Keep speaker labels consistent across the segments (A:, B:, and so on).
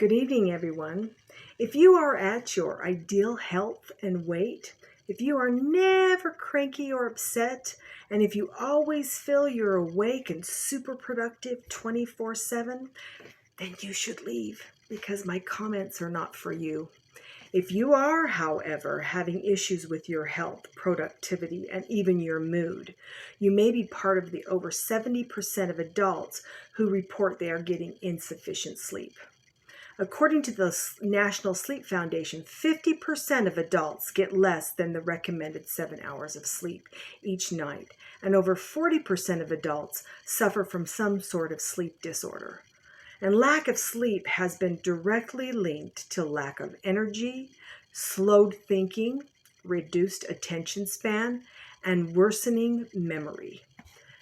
A: Good evening, everyone. If you are at your ideal health and weight, if you are never cranky or upset, and if you always feel you're awake and super productive 24/7, then you should leave because my comments are not for you. If you are, however, having issues with your health, productivity, and even your mood, you may be part of the over 70% of adults who report they are getting insufficient sleep. According to the National Sleep Foundation, 50% of adults get less than the recommended 7 hours of sleep each night, and over 40% of adults suffer from some sort of sleep disorder. And lack of sleep has been directly linked to lack of energy, slowed thinking, reduced attention span, and worsening memory.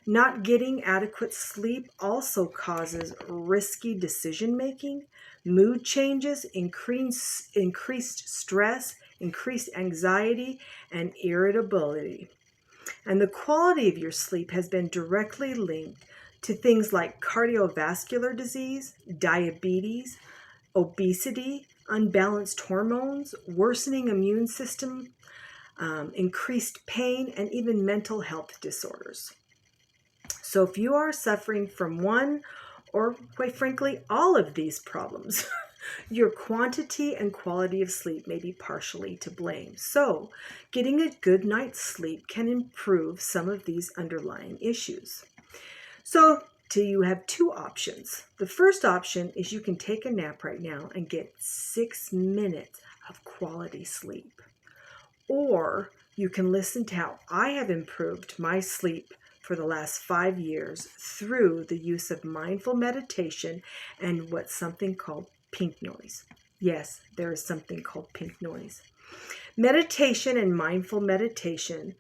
A: Not getting adequate sleep also causes risky decision-making, mood changes, increased stress, increased anxiety, and irritability. And the quality of your sleep has been directly linked to things like cardiovascular disease, diabetes, obesity, unbalanced hormones, worsening immune system, increased pain, and even mental health disorders. So if you are suffering from one or, quite frankly, all of these problems, your quantity and quality of sleep may be partially to blame. So getting a good night's sleep can improve some of these underlying issues. So you have two options. The first option is you can take a nap right now and get 6 minutes of quality sleep. Or you can listen to how I have improved my sleep for the last 5 years through the use of mindful meditation and what's something called pink noise. Yes, there is something called pink noise. Meditation and mindful meditation,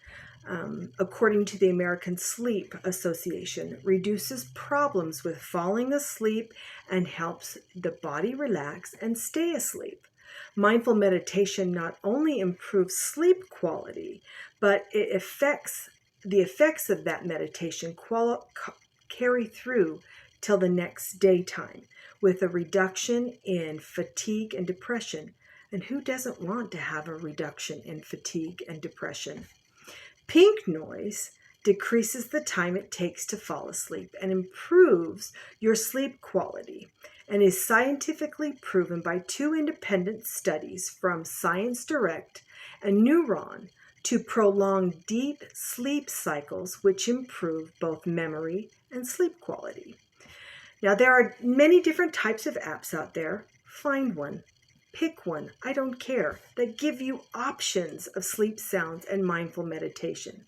A: according to the American Sleep Association, reduces problems with falling asleep and helps the body relax and stay asleep. Mindful meditation not only improves sleep quality, but the effects of that meditation carry through till the next daytime with a reduction in fatigue and depression. And who doesn't want to have a reduction in fatigue and depression? Pink noise decreases the time it takes to fall asleep and improves your sleep quality, and is scientifically proven by 2 independent studies from Science Direct and Neuron to prolong deep sleep cycles, which improve both memory and sleep quality. Now, there are many different types of apps out there. Find one, pick one, I don't care, that give you options of sleep sounds and mindful meditation.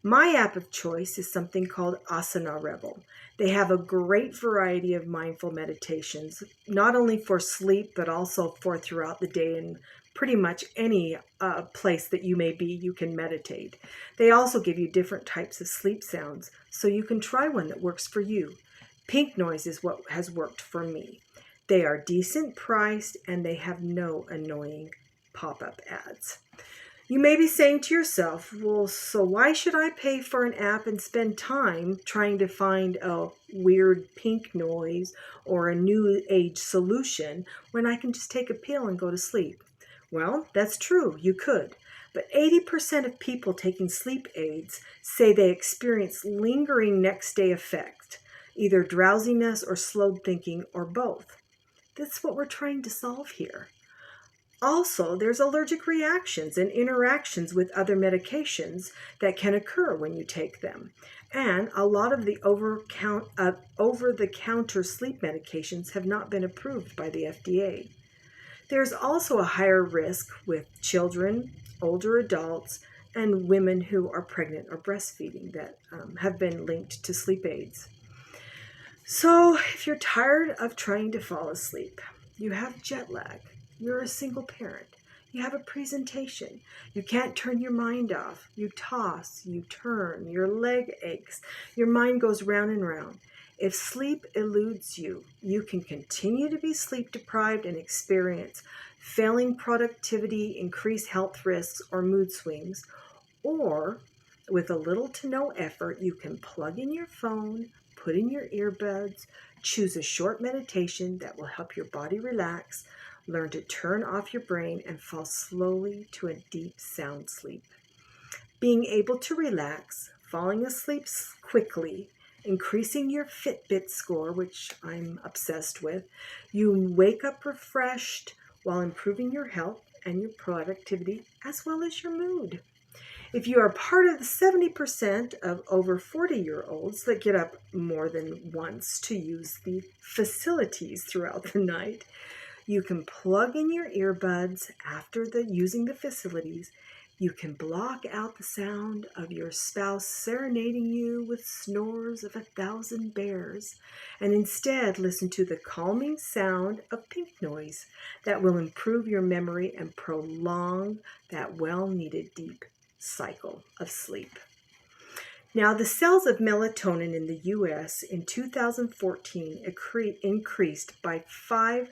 A: My app of choice is something called Asana Rebel. They have a great variety of mindful meditations, not only for sleep, but also for throughout the day, and pretty much any place that you may be, you can meditate. They also give you different types of sleep sounds, so you can try one that works for you. Pink noise is what has worked for me. They are decent priced and they have no annoying pop-up ads. You may be saying to yourself, well, so why should I pay for an app and spend time trying to find a weird pink noise or a new age solution when I can just take a pill and go to sleep? Well, that's true, you could. But 80% of people taking sleep aids say they experience lingering next day effect, either drowsiness or slowed thinking or both. That's what we're trying to solve here. Also, there's allergic reactions and interactions with other medications that can occur when you take them. And a lot of the over-the-counter sleep medications have not been approved by the FDA. There's also a higher risk with children, older adults, and women who are pregnant or breastfeeding that have been linked to sleep aids. So if you're tired of trying to fall asleep, you have jet lag, you're a single parent, you have a presentation, you can't turn your mind off, you toss, you turn, your leg aches, your mind goes round and round. If sleep eludes you, you can continue to be sleep deprived and experience failing productivity, increased health risks, or mood swings. Or, with a little to no effort, you can plug in your phone, put in your earbuds, choose a short meditation that will help your body relax, learn to turn off your brain, and fall slowly to a deep sound sleep. Being able to relax, falling asleep quickly, increasing your Fitbit score, which I'm obsessed with, you wake up refreshed while improving your health and your productivity as well as your mood. If you are part of the 70% of over 40-year-olds that get up more than once to use the facilities throughout the night, you can plug in your earbuds after using the facilities. You can block out the sound of your spouse serenading you with snores of 1,000 bears, and instead listen to the calming sound of pink noise that will improve your memory and prolong that well-needed deep cycle of sleep. Now, the sales of melatonin in the U.S. in 2014 increased by 500%.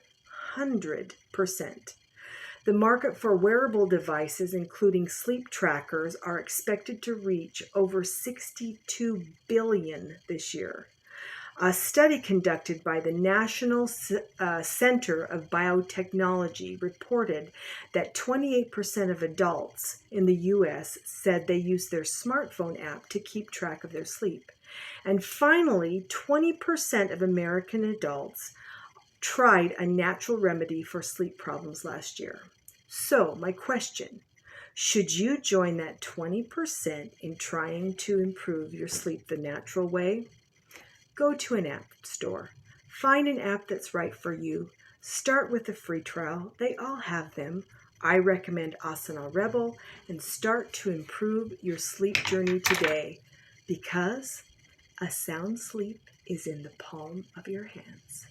A: The market for wearable devices, including sleep trackers, are expected to reach over $62 billion this year. A study conducted by the National Center of Biotechnology reported that 28% of adults in the U.S. said they use their smartphone app to keep track of their sleep. And finally, 20% of American adults tried a natural remedy for sleep problems last year. So, my question, should you join that 20% in trying to improve your sleep the natural way? Go to an app store. Find an app that's right for you. Start with a free trial. They all have them. I recommend Asana Rebel, and start to improve your sleep journey today, because a sound sleep is in the palm of your hands.